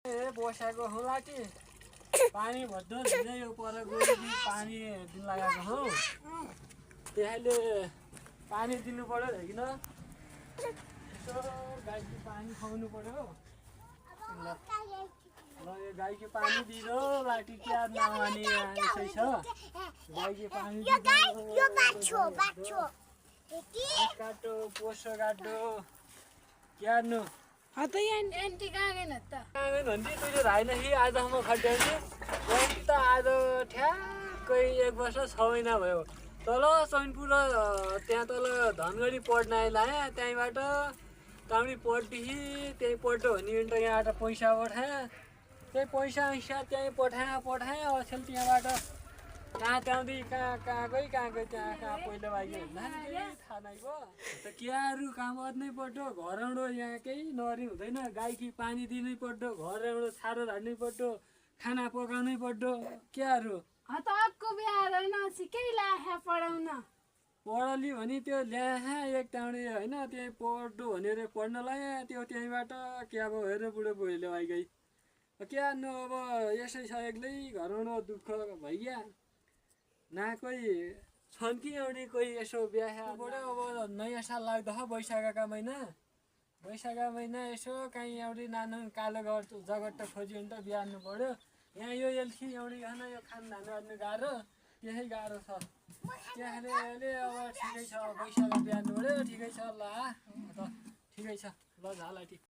ए बसाएको होला कि पानी भद्दो झिनै यो पर गयो पानी दिन लगाएको हौ त्यसैले पानी दिनु पर्यो हैन यसो गाईको पानी खुवाउनु पर्यो ल यो गाईको पानी दिदो लाटी क्या नमानी यसै छ गाईको पानी यो बाछो काटो पोसो काटो क्यार्नु त एन्टी कागेन त कागेन भन्दै तैले राइन कि आज म खट्याउँछु एन्टी त आज ठ्याक्कै 1 वर्ष 6 महिना भयो तल चैनपुर त्यहाँ तल धनगढी पढ्न आएँ त्यहीँबाट तामडी पढ्देखि त्यही पढ्यो भने त यहाँबाट पैसा उठाएँ त्यही पैसा त्यहीँ पठाएँ अचेल त्यहाँबाट कहाँ त्याउँदै कहाँ गई त्यहाँ पहिलो बाइक थाहा नै भयो त क्याहरू काम गर्नै पर्यो घरबाट यहाँ केही नरी हुँदैन गाईकी पानी दिनै पर्यो घरबाट छारो झार्नै पर्यो खाना पकाउनै पर्यो क्याहरू त अर्को बिहा होइन सिकै लाखा पढाउन पढली भने त्यो ल्याए एक टाउने होइन त्यहीँ पढ्दो भनेर पढ्नलाई त्यो त्यहीँबाट क्या अब हेर बुढो पहिलो बाइक क्या न अब यसै छ एक्लै घरबाट दुःख भइया ना कोही छन् कि एउटी कोही यसो बिहाबाट अब नयाँ साल लाग्दछ वैशाखका महिना यसो कहीँ एउटी नानो कालो जगट्ट खोज्यो भने त बिहार्नु पर्यो यहाँ यो एल्खी एउटी खान यो खानदान गर्नु गाह्रो यही गाह्रो छ त्यसले अब ठिकै छ वैशाख बिहार्नु पर्यो ठिकै छ ल ठिकै छ ल झालाटी